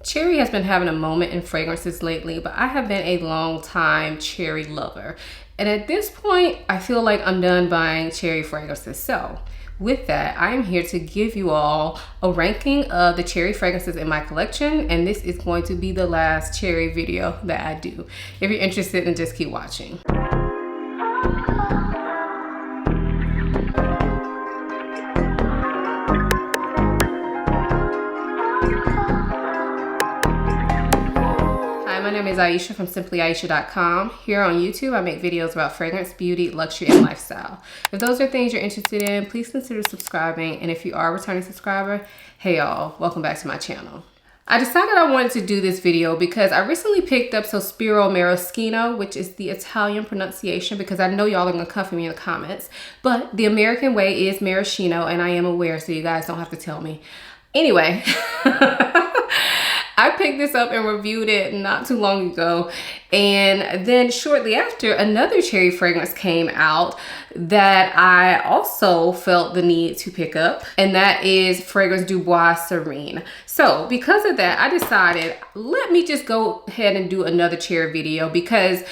Cherry has been having a moment in fragrances lately, but I have been a long time cherry lover. And at this point, I feel like I'm done buying cherry fragrances. So with that, I am here to give you all a ranking of the cherry fragrances in my collection. And this is going to be the last cherry video that I do. If you're interested, then just keep watching. My name is Ayesha from simplyayesha.com. Here on YouTube, I make videos about fragrance, beauty, luxury, and lifestyle. If those are things you're interested in, please consider subscribing. And if you are a returning subscriber, hey y'all, welcome back to my channel. I decided I wanted to do this video because I recently picked up Sospiro Marino, which is the Italian pronunciation, because I know y'all are gonna come for me in the comments. But the American way is maraschino, and I am aware, so you guys don't have to tell me. Anyway. I picked this up and reviewed it not too long ago, and then shortly after, another cherry fragrance came out that I also felt the need to pick up, and that is fragrance du Bois Sirene. So because of that, I decided, let me just go ahead and do another cherry video, because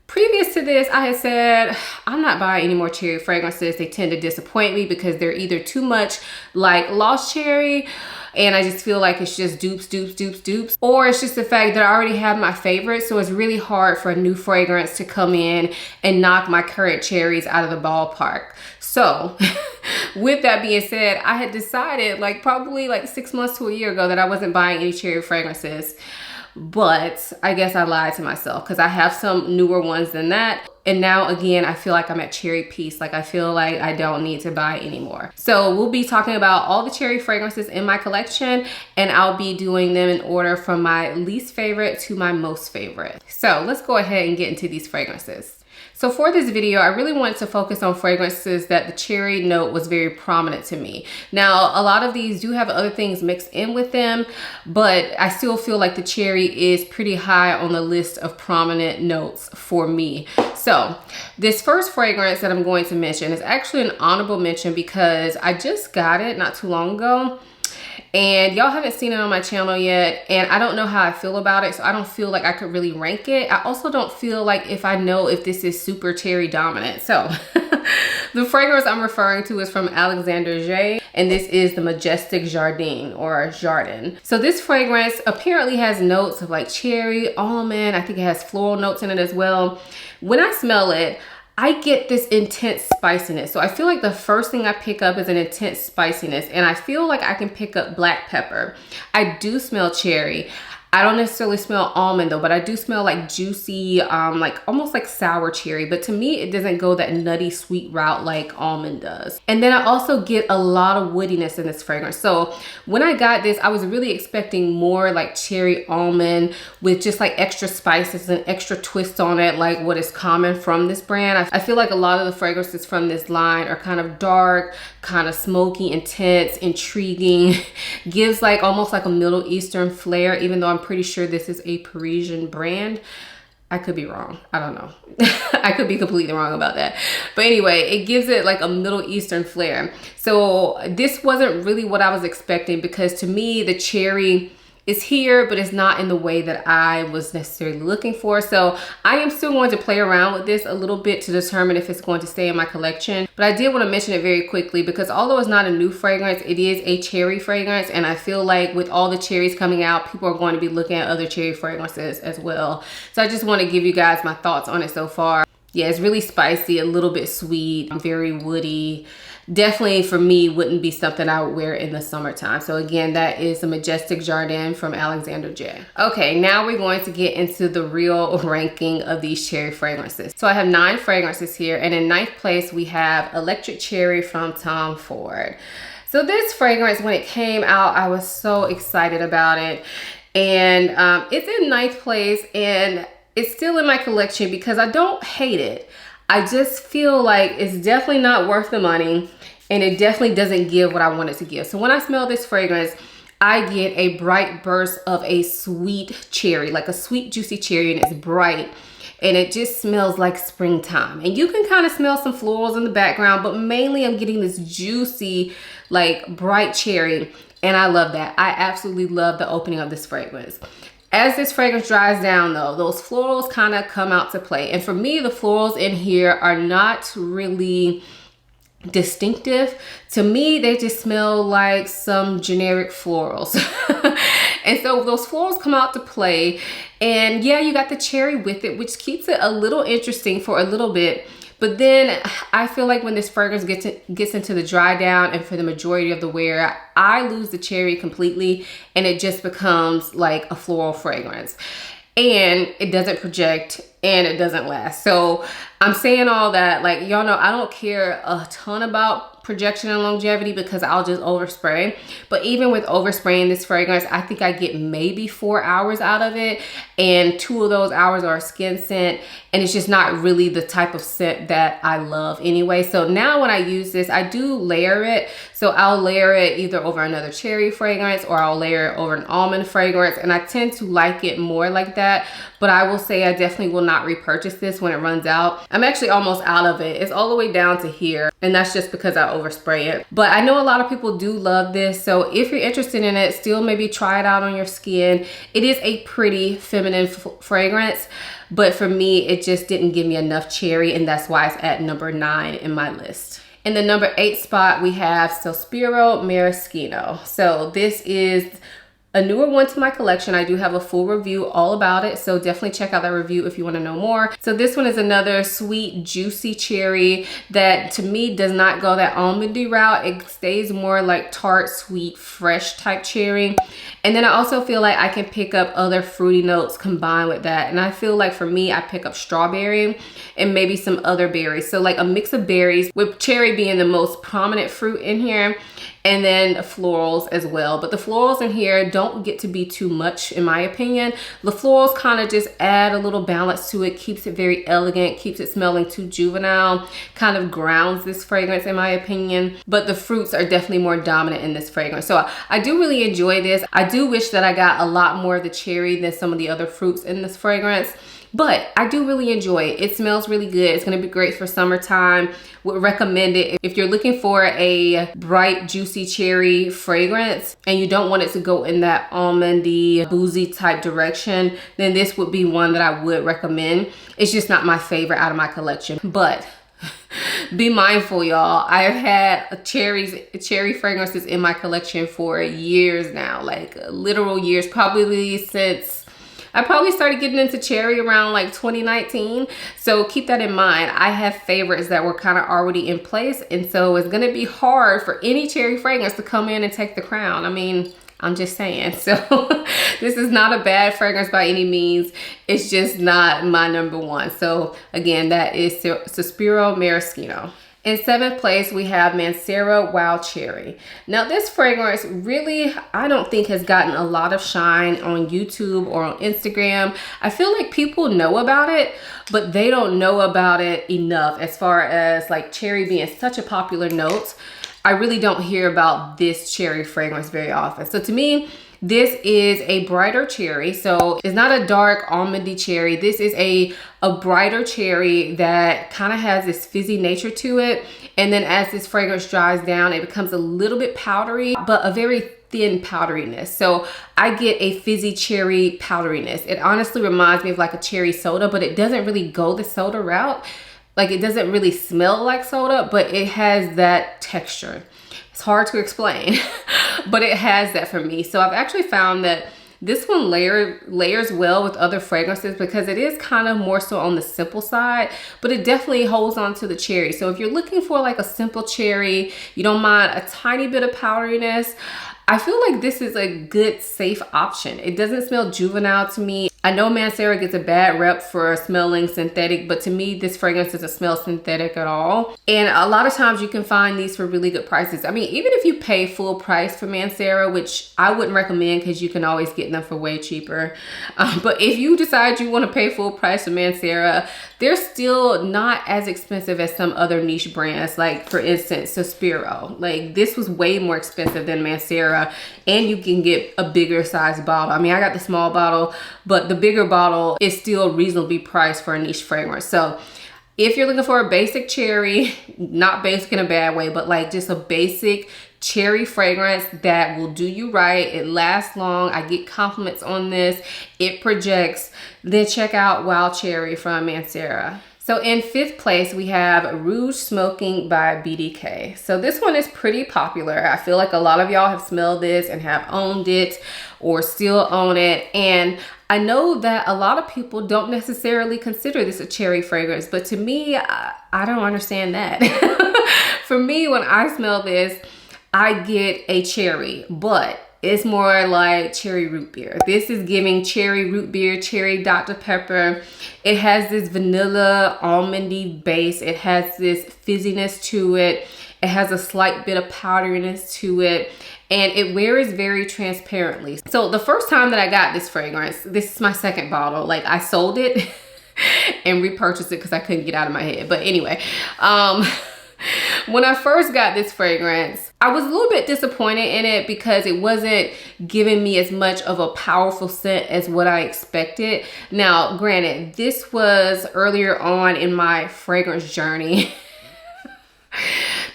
previous to this, I had said, I'm not buying any more cherry fragrances. They tend to disappoint me because they're either too much like Lost Cherry, and I just feel like it's just dupes, or it's just the fact that I already have my favorites, so it's really hard for a new fragrance to come in and knock my current cherries out of the ballpark. So with that being said, I had decided probably 6 months to a year ago that I wasn't buying any cherry fragrances. But I guess I lied to myself because I have some newer ones than that. And now again, I feel like I'm at cherry peace. I feel like I don't need to buy anymore. So we'll be talking about all the cherry fragrances in my collection, and I'll be doing them in order from my least favorite to my most favorite. So let's go ahead and get into these fragrances. So for this video, I really wanted to focus on fragrances that the cherry note was very prominent to me. Now, a lot of these do have other things mixed in with them, but I still feel like the cherry is pretty high on the list of prominent notes for me. So this first fragrance that I'm going to mention is actually an honorable mention because I just got it not too long ago. And y'all haven't seen it on my channel yet, and I don't know how I feel about it, so I don't feel like I could really rank it. I also don't feel like I know if this is super cherry dominant. So the fragrance I'm referring to is from Alexander J, and this is the Majestic Jardan or Jardan. So this fragrance apparently has notes of cherry, almond. I think it has floral notes in it as well. When I smell it, I get this intense spiciness. So I feel like the first thing I pick up is an intense spiciness, and I feel like I can pick up black pepper. I do smell cherry. I don't necessarily smell almond though, but I do smell juicy, almost like sour cherry. But to me, it doesn't go that nutty sweet route like almond does. And then I also get a lot of woodiness in this fragrance. So when I got this, I was really expecting more cherry almond with just extra spices and extra twists on it, like what is common from this brand. I feel like a lot of the fragrances from this line are kind of dark, kind of smoky, intense, intriguing, gives almost a Middle Eastern flair, even though I'm pretty sure this is a Parisian brand. I could be wrong. I don't know. I could be completely wrong about that. But anyway, it gives it a Middle Eastern flair. So this wasn't really what I was expecting, because to me, the cherry is here, but it's not in the way that I was necessarily looking for. So I am still going to play around with this a little bit to determine if it's going to stay in my collection. But I did want to mention it very quickly because although it's not a new fragrance, it is a cherry fragrance. And I feel like with all the cherries coming out, people are going to be looking at other cherry fragrances as well. So I just want to give you guys my thoughts on it so far. Yeah, it's really spicy, a little bit sweet, very woody. Definitely for me wouldn't be something I would wear in the summertime. So again, that is the Majestic Jardan from Alexander J. Okay, now we're going to get into the real ranking of these cherry fragrances. So I have 9 fragrances here, and in 9th place we have Electric Cherry from Tom Ford. So this fragrance, when it came out, I was so excited about it, and it's in 9th place, and it's still in my collection because I don't hate it. I just feel like it's definitely not worth the money, and it definitely doesn't give what I want it to give. So when I smell this fragrance, I get a bright burst of a sweet cherry, like a sweet juicy cherry, and it's bright. And it just smells like springtime. And you can kind of smell some florals in the background, but mainly I'm getting this juicy, like bright cherry. And I love that. I absolutely love the opening of this fragrance. As this fragrance dries down though, those florals kind of come out to play. And for me, the florals in here are not really distinctive. To me, they just smell like some generic florals. And so those florals come out to play. And yeah, you got the cherry with it, which keeps it a little interesting for a little bit. But then I feel like when this fragrance gets into the dry down and for the majority of the wear, I lose the cherry completely and it just becomes like a floral fragrance. And it doesn't project and it doesn't last. So I'm saying all that, like, y'all know I don't care a ton about projection and longevity because I'll just overspray. But even with overspraying this fragrance, I think I get maybe 4 hours out of it, and 2 of those hours are a skin scent, and it's just not really the type of scent that I love anyway. So now when I use this, I do layer it. So I'll layer it either over another cherry fragrance or I'll layer it over an almond fragrance, and I tend to like it more like that. But I will say I definitely will not repurchase this when it runs out. I'm actually almost out of it. It's all the way down to here, and that's just because I overspray it. But I know a lot of people do love this, so if you're interested in it, still maybe try it out on your skin. It is a pretty feminine fragrance, but for me, it just didn't give me enough cherry, and that's why it's at number 9 in my list. In the number 8 spot, we have Sospiro Marino. So this is a newer one to my collection. I do have a full review all about it, so definitely check out that review if you want to know more. So this one is another sweet, juicy cherry that to me does not go that almondy route. It stays more like tart, sweet, fresh type cherry. And then I also feel like I can pick up other fruity notes combined with that. And I feel like for me, I pick up strawberry and maybe some other berries. So like a mix of berries with cherry being the most prominent fruit in here, and then florals as well. But the florals in here don't get to be too much in my opinion. The florals kind of just add a little balance to it, keeps it very elegant, keeps it smelling too juvenile, kind of grounds this fragrance in my opinion. But the fruits are definitely more dominant in this fragrance. So I do really enjoy this. I do wish that I got a lot more of the cherry than some of the other fruits in this fragrance. But I do really enjoy it. It smells really good. It's gonna be great for summertime. Would recommend it if you're looking for a bright, juicy cherry fragrance and you don't want it to go in that almondy, boozy type direction, then this would be one that I would recommend. It's just not my favorite out of my collection, but be mindful, y'all. I've had cherry fragrances in my collection for years now, like literal years, probably since I probably started getting into cherry around like 2019. So keep that in mind. I have favorites that were kind of already in place. And so it's going to be hard for any cherry fragrance to come in and take the crown. I mean, I'm just saying. So this is not a bad fragrance by any means. It's just not my number one. So again, that is Sospiro Marino. In 7th place, we have Manera Wild Cherry. Now this fragrance really, I don't think has gotten a lot of shine on YouTube or on Instagram. I feel like people know about it, but they don't know about it enough as far as like cherry being such a popular note. I really don't hear about this cherry fragrance very often. So to me, this is a brighter cherry. So it's not a dark almondy cherry. This is a brighter cherry that kind of has this fizzy nature to it. And then as this fragrance dries down, it becomes a little bit powdery, but a very thin powderiness. So I get a fizzy cherry powderiness. It honestly reminds me of like a cherry soda, but it doesn't really go the soda route. Like it doesn't really smell like soda, but it has that texture. It's hard to explain, but it has that for me. So I've actually found that this one layers well with other fragrances because it is kind of more so on the simple side, but it definitely holds on to the cherry. So if you're looking for like a simple cherry, you don't mind a tiny bit of powderiness, I feel like this is a good, safe option. It doesn't smell juvenile to me. I know Manera gets a bad rep for smelling synthetic, but to me, this fragrance doesn't smell synthetic at all. And a lot of times you can find these for really good prices. I mean, even if you pay full price for Manera, which I wouldn't recommend because you can always get them for way cheaper. But if you decide you want to pay full price for Manera, they're still not as expensive as some other niche brands. Like for instance, Sospiro. Like this was way more expensive than Manera, and you can get a bigger size bottle. I mean, I got the small bottle, but the bigger bottle is still reasonably priced for a niche fragrance. So if you're looking for a basic cherry, not basic in a bad way, but like just a basic cherry fragrance that will do you right. It lasts long. I get compliments on this. It projects. Then check out Wild Cherry from Manera. So in 5th place, we have Rouge Smoking by BDK. So this one is pretty popular. I feel like a lot of y'all have smelled this and have owned it or still own it. And I know that a lot of people don't necessarily consider this a cherry fragrance, but to me, I don't understand that. For me, when I smell this, I get a cherry, but it's more like cherry root beer. This is giving cherry root beer, cherry Dr. Pepper. It has this vanilla almondy base. It has this fizziness to it. It has a slight bit of powderiness to it. And it wears very transparently. So the first time that I got this fragrance, this is my 2nd bottle. Like, I sold it and repurchased it because I couldn't get out of my head. But anyway, when I first got this fragrance, I was a little bit disappointed in it because it wasn't giving me as much of a powerful scent as what I expected. Now, granted, this was earlier on in my fragrance journey.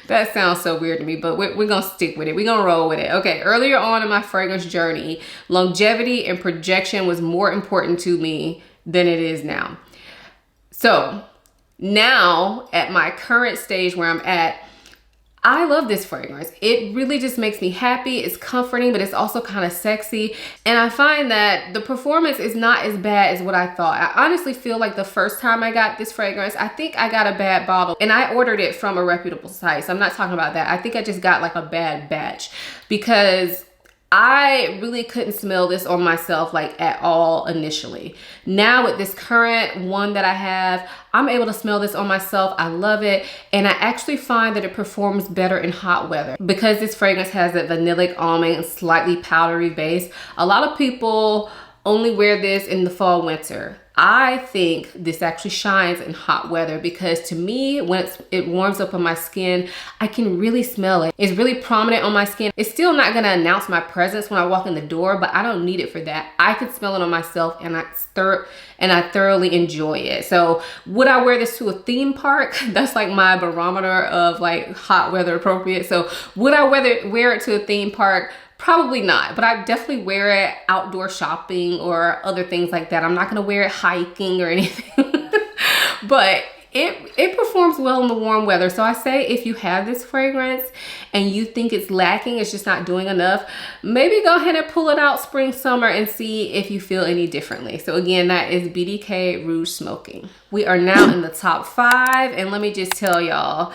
That sounds so weird to me, but we're gonna stick with it. We're gonna roll with it. Okay, earlier on in my fragrance journey, longevity and projection was more important to me than it is now. So now, at my current stage where I'm at, I love this fragrance. It really just makes me happy. It's comforting, but it's also kind of sexy. And I find that the performance is not as bad as what I thought. I honestly feel like the first time I got this fragrance, I think I got a bad bottle and I ordered it from a reputable site. So I'm not talking about that. I think I just got like a bad batch because I really couldn't smell this on myself like at all initially. Now with this current one that I have, I'm able to smell this on myself. I love it. And I actually find that it performs better in hot weather because this fragrance has that vanillic almond and slightly powdery base. A lot of people only wear this in the fall, winter. I think this actually shines in hot weather because to me, when it warms up on my skin, I can really smell it. It's really prominent on my skin. It's still not gonna announce my presence when I walk in the door, but I don't need it for that. I can smell it on myself and I thoroughly enjoy it. So would I wear this to a theme park? That's like my barometer of like hot weather appropriate. So would I wear it to a theme park? Probably not, but I definitely wear it outdoor shopping or other things like that. I'm not gonna wear it hiking or anything, but it performs well in the warm weather. So I say if you have this fragrance and you think it's lacking, it's just not doing enough, maybe go ahead and pull it out spring, summer and see if you feel any differently. So again, that is BDK Rouge Smoking. We are now in the top 5 and let me just tell y'all,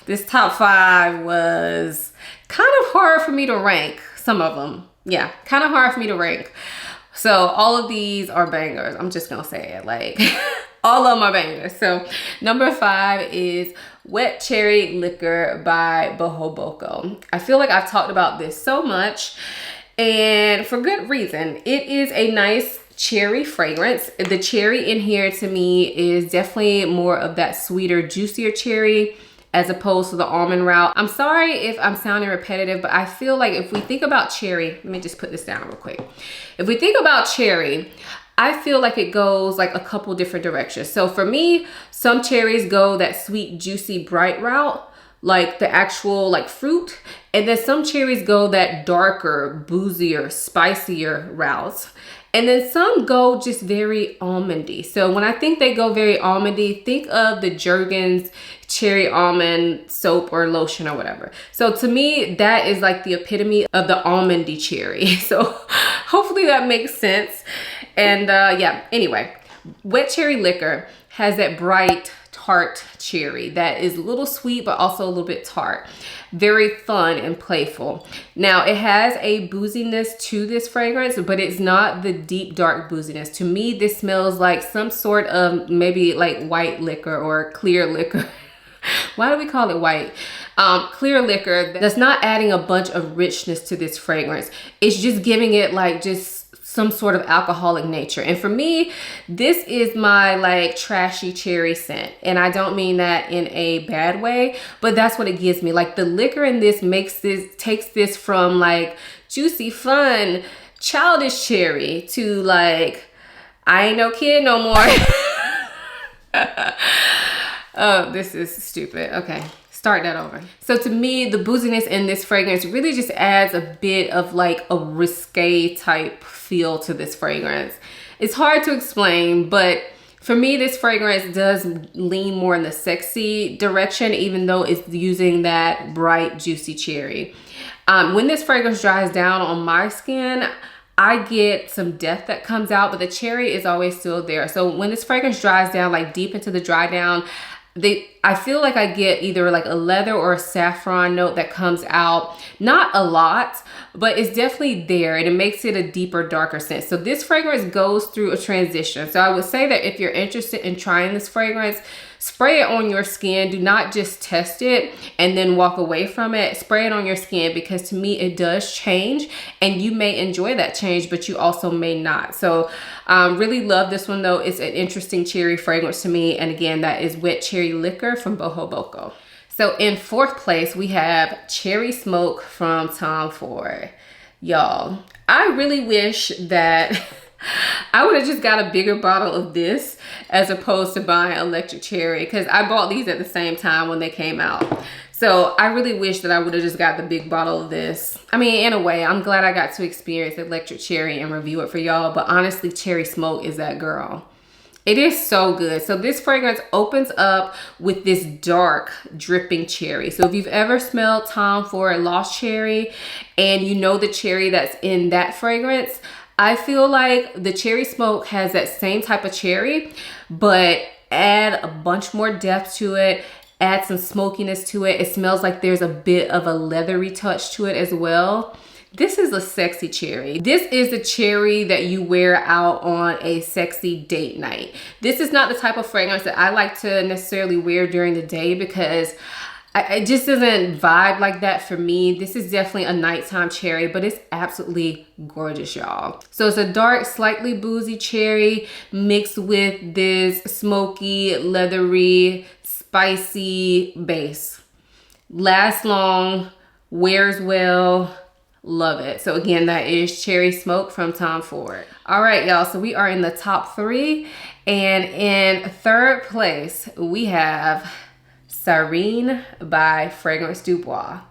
this top 5 was kind of hard for me to rank. Some of them, yeah, kind of hard for me to rank. So all of these are bangers. I'm just gonna say it, like all of them are bangers. So number 5 is Wet Cherry Liquor by Bohoboko. I feel like I've talked about this so much and for good reason. It is a nice cherry fragrance. The cherry in here to me is definitely more of that sweeter, juicier cherry as opposed to the almond route. I'm sorry if I'm sounding repetitive, but I feel like if we think about cherry, let me just put this down real quick. If we think about cherry, I feel like it goes like a couple different directions. So for me, some cherries go that sweet, juicy, bright route, like the actual like fruit. And then some cherries go that darker, boozier, spicier routes. And then some go just very almondy. So when I think they go very almondy, think of the Jergens cherry almond soap or lotion or whatever. So to me, that is like the epitome of the almondy cherry. So hopefully that makes sense. And yeah, anyway, Wet Cherry Liquor has that bright, tart cherry that is a little sweet, but also a little bit tart. Very fun and playful. Now it has a booziness to this fragrance, but it's not the deep dark booziness. To me, this smells like some sort of maybe like white liquor or clear liquor. Why do we call it white? Clear liquor that's not adding a bunch of richness to this fragrance. It's just giving it like just some sort of alcoholic nature. And for me, this is my like trashy cherry scent. And I don't mean that in a bad way, but that's what it gives me. Like the liquor in this takes this from like juicy, fun, childish cherry to like, I ain't no kid no more. Oh, this is stupid. Okay. Start that over. So to me, the booziness in this fragrance really just adds a bit of like a risque type feel to this fragrance. It's hard to explain, but for me, this fragrance does lean more in the sexy direction, even though it's using that bright, juicy cherry. When this fragrance dries down on my skin, I get some depth that comes out, but the cherry is always still there. So when this fragrance dries down, like deep into the dry down, I feel like I get either like a leather or a saffron note that comes out. Not a lot, but it's definitely there, and it makes it a deeper, darker scent. So this fragrance goes through a transition. So I would say that if you're interested in trying this fragrance, spray it on your skin. Do not just test it and then walk away from it. Spray it on your skin, because to me it does change, and you may enjoy that change, but you also may not. So really love this one though. It's an interesting cherry fragrance to me, and again, that is Wet Cherry Liquor from Boho Boko. So in 4th place, we have Cherry Smoke from Tom Ford. Y'all, I really wish that I would have just got a bigger bottle of this as opposed to buying Electric Cherry, because I bought these at the same time when they came out. So I really wish that I would have just got the big bottle of this. I mean, in a way, I'm glad I got to experience Electric Cherry and review it for y'all, but honestly, Cherry Smoke is that girl. It is so good. So this fragrance opens up with this dark dripping cherry. So if you've ever smelled Tom Ford Lost Cherry and you know the cherry that's in that fragrance, I feel like the Cherry Smoke has that same type of cherry, but add a bunch more depth to it, add some smokiness to it. It smells like there's a bit of a leathery touch to it as well. This is a sexy cherry. This is the cherry that you wear out on a sexy date night. This is not the type of fragrance that I like to necessarily wear during the day, because it just doesn't vibe like that for me. This is definitely a nighttime cherry, but it's absolutely gorgeous, y'all. So it's a dark, slightly boozy cherry mixed with this smoky, leathery, spicy base. Lasts long, wears well. Love it. So again, that is Cherry Smoke from Tom Ford. All right, y'all. So we are in the top 3. And in 3rd place, we have Serene by Fragrance Du Bois.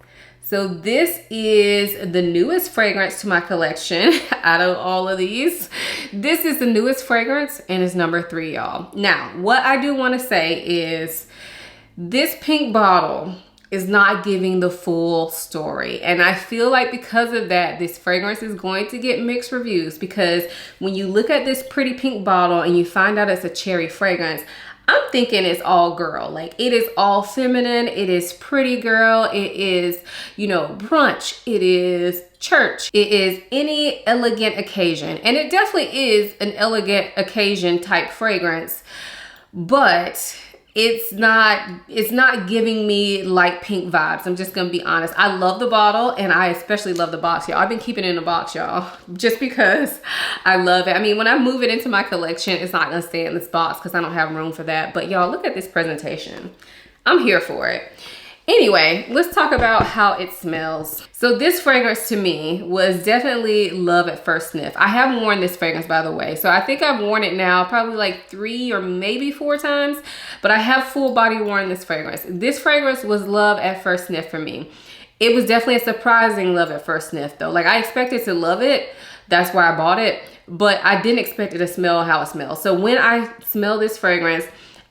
So this is the newest fragrance to my collection out of all of these. This is the newest fragrance, and it's number 3, y'all. Now, what I do want to say is this pink bottle is not giving the full story. And I feel like because of that, this fragrance is going to get mixed reviews, because when you look at this pretty pink bottle and you find out it's a cherry fragrance, I'm thinking it's all girl. Like, it is all feminine. It is pretty girl. It is, you know, brunch. It is church. It is any elegant occasion. And it definitely is an elegant occasion type fragrance, but it's not giving me light pink vibes. I'm just gonna be honest. I love the bottle, and I especially love the box, y'all. I've been keeping it in the box, y'all, just because I love it. I mean, when I move it into my collection, it's not gonna stay in this box because I don't have room for that. But y'all, look at this presentation. I'm here for it. Anyway, let's talk about how it smells. So this fragrance to me was definitely love at first sniff. I have worn this fragrance, by the way. So I think I've worn it now probably like 3 or maybe 4 times, but I have full body worn this fragrance. This fragrance was love at first sniff for me. It was definitely a surprising love at first sniff though. Like, I expected to love it. That's why I bought it, but I didn't expect it to smell how it smells. So when I smell this fragrance,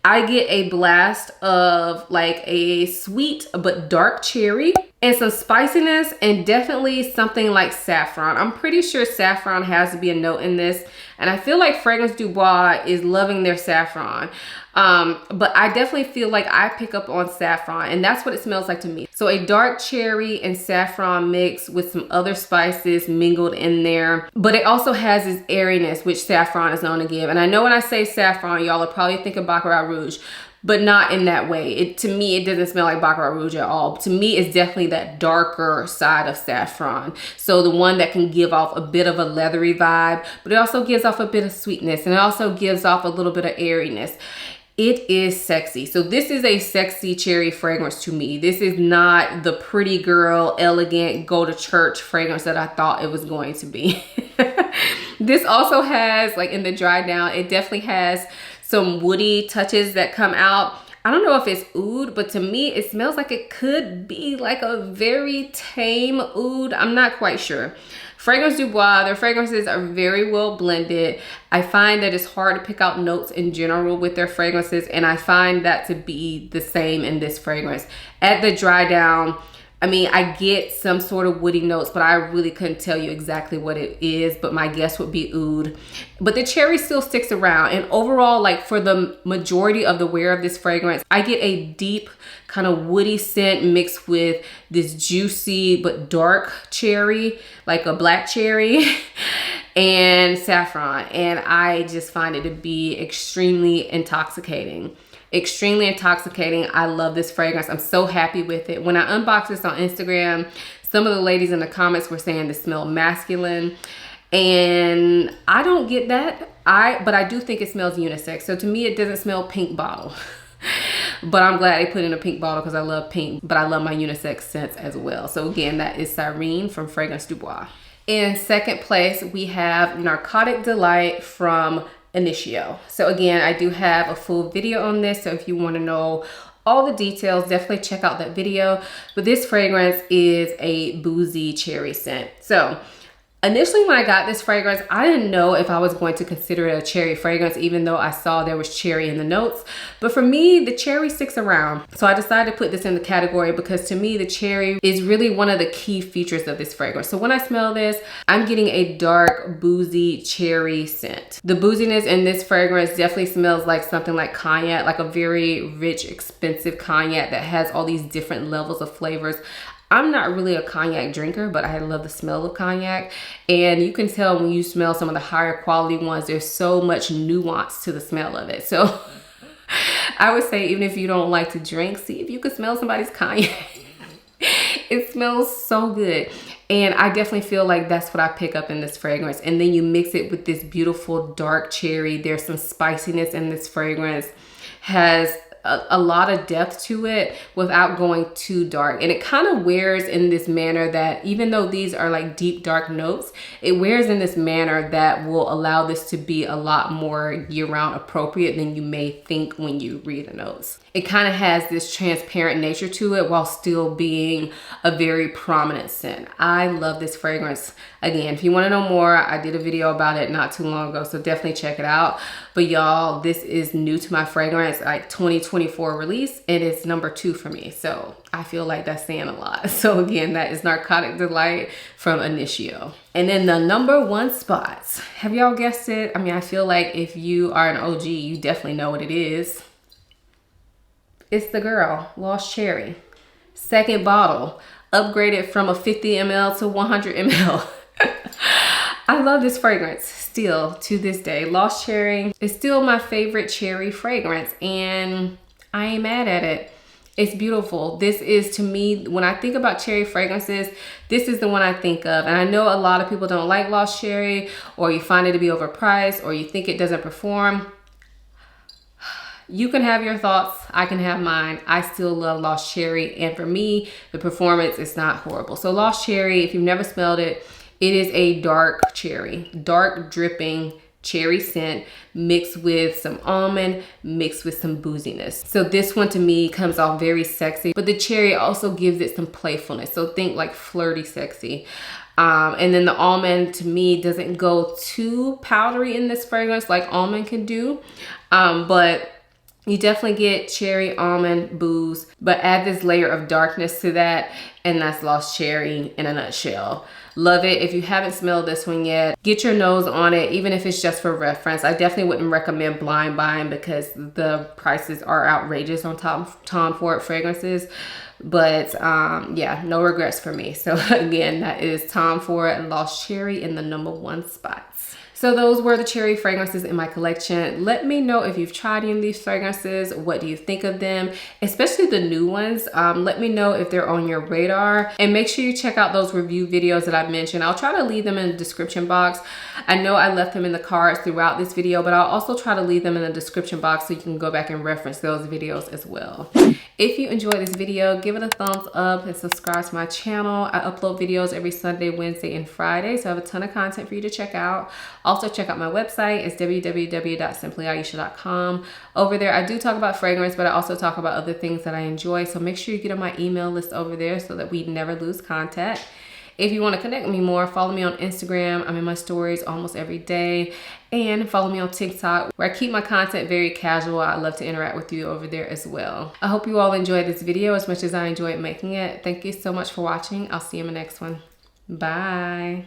I get a blast of like a sweet but dark cherry and some spiciness, and definitely something like saffron. I'm pretty sure saffron has to be a note in this, and I feel like Fragrance Du Bois is loving their saffron. But I definitely feel like I pick up on saffron, and that's what it smells like to me. So a dark cherry and saffron mix with some other spices mingled in there, but it also has this airiness, which saffron is known to give. And I know when I say saffron, y'all will probably think of Baccarat Rouge, but not in that way. To me, it doesn't smell like Baccarat Rouge at all. To me, it's definitely that darker side of saffron. So the one that can give off a bit of a leathery vibe, but it also gives off a bit of sweetness, and it also gives off a little bit of airiness. It is sexy. So this is a sexy cherry fragrance to me. This is not the pretty girl, elegant, go to church fragrance that I thought it was going to be. This also has, like in the dry down, it definitely has some woody touches that come out. I don't know if it's oud, but to me, it smells like it could be like a very tame oud. I'm not quite sure. Fragrance du Bois, their fragrances are very well blended. I find that it's hard to pick out notes in general with their fragrances, and I find that to be the same in this fragrance. At the dry down, I mean, I get some sort of woody notes, but I really couldn't tell you exactly what it is, but my guess would be oud. But the cherry still sticks around. And overall, like for the majority of the wear of this fragrance, I get a deep kind of woody scent mixed with this juicy but dark cherry, like a black cherry and saffron. And I just find it to be extremely intoxicating. Extremely intoxicating. I love this fragrance. I'm so happy with it. When I unboxed this on Instagram, some of the ladies in the comments were saying this smelled masculine, and I don't get that. But I do think it smells unisex. So to me, it doesn't smell pink bottle. But I'm glad they put in a pink bottle because I love pink, but I love my unisex scents as well. So again, that is Serene from Fragrance du Bois. In second place, we have Narcotic Delight from Initio. So again, I do have a full video on this, so if you want to know all the details, definitely check out that video. But this fragrance is a boozy cherry scent. So initially when I got this fragrance, I didn't know if I was going to consider it a cherry fragrance, even though I saw there was cherry in the notes. But for me, the cherry sticks around. So I decided to put this in the category because to me, the cherry is really one of the key features of this fragrance. So when I smell this, I'm getting a dark, boozy cherry scent. The booziness in this fragrance definitely smells like something like cognac, like a very rich, expensive cognac that has all these different levels of flavors. I'm not really a cognac drinker, but I love the smell of cognac. And you can tell when you smell some of the higher quality ones, there's so much nuance to the smell of it. So I would say even if you don't like to drink, see if you can smell somebody's cognac. It smells so good. And I definitely feel like that's what I pick up in this fragrance. And then you mix it with this beautiful dark cherry. There's some spiciness in this fragrance. Has a lot of depth to it without going too dark. And it kind of wears in this manner that even though these are like deep dark notes, it wears in this manner that will allow this to be a lot more year-round appropriate than you may think when you read the notes. It kind of has this transparent nature to it while still being a very prominent scent. I love this fragrance. Again, if you want to know more, I did a video about it not too long ago, so definitely check it out. But y'all, this is new to my fragrance, like 2024 release, and it's number 2 for me. So I feel like that's saying a lot. So again, that is Narcotic Delight from Initio. And then the number 1 spots. Have y'all guessed it? I mean, I feel like if you are an OG, you definitely know what it is. It's the girl, Lost Cherry. Second bottle, upgraded from a 50 ml to 100 ml. I love this fragrance still to this day. Lost Cherry is still my favorite cherry fragrance, and I ain't mad at it. It's beautiful. This is, to me, when I think about cherry fragrances, this is the one I think of. And I know a lot of people don't like Lost Cherry, or you find it to be overpriced, or you think it doesn't perform. You can have your thoughts, I can have mine. I still love Lost Cherry, and for me, the performance is not horrible. So Lost Cherry, if you've never smelled it, it is a dark cherry, dark dripping cherry scent mixed with some almond, mixed with some booziness. So this one to me comes off very sexy, but the cherry also gives it some playfulness. So think like flirty sexy. And then the almond to me doesn't go too powdery in this fragrance like almond can do, but you definitely get cherry, almond, booze, but add this layer of darkness to that, and that's Lost Cherry in a nutshell. Love it. If you haven't smelled this one yet, get your nose on it, even if it's just for reference. I definitely wouldn't recommend blind buying because the prices are outrageous on Tom Ford fragrances. But yeah, no regrets for me. So again, that is Tom Ford and Lost Cherry in the number 1 spots. So those were the cherry fragrances in my collection. Let me know if you've tried any of these fragrances. What do you think of them? Especially the new ones. Let me know if they're on your radar. And make sure you check out those review videos that I I mentioned. I'll try to leave them in the description box. I know I left them in the cards throughout this video, but I'll also try to leave them in the description box so you can go back and reference those videos as well. If you enjoyed this video, give it a thumbs up and subscribe to my channel. I upload videos every Sunday, Wednesday, and Friday, so I have a ton of content for you to check out. Also, check out my website. It's www.simplyayesha.com. Over there, I do talk about fragrance, but I also talk about other things that I enjoy, so make sure you get on my email list over there so that we never lose contact. If you want to connect with me more, follow me on Instagram. I'm in my stories almost every day. And follow me on TikTok, where I keep my content very casual. I love to interact with you over there as well. I hope you all enjoyed this video as much as I enjoyed making it. Thank you so much for watching. I'll see you in the next one. Bye.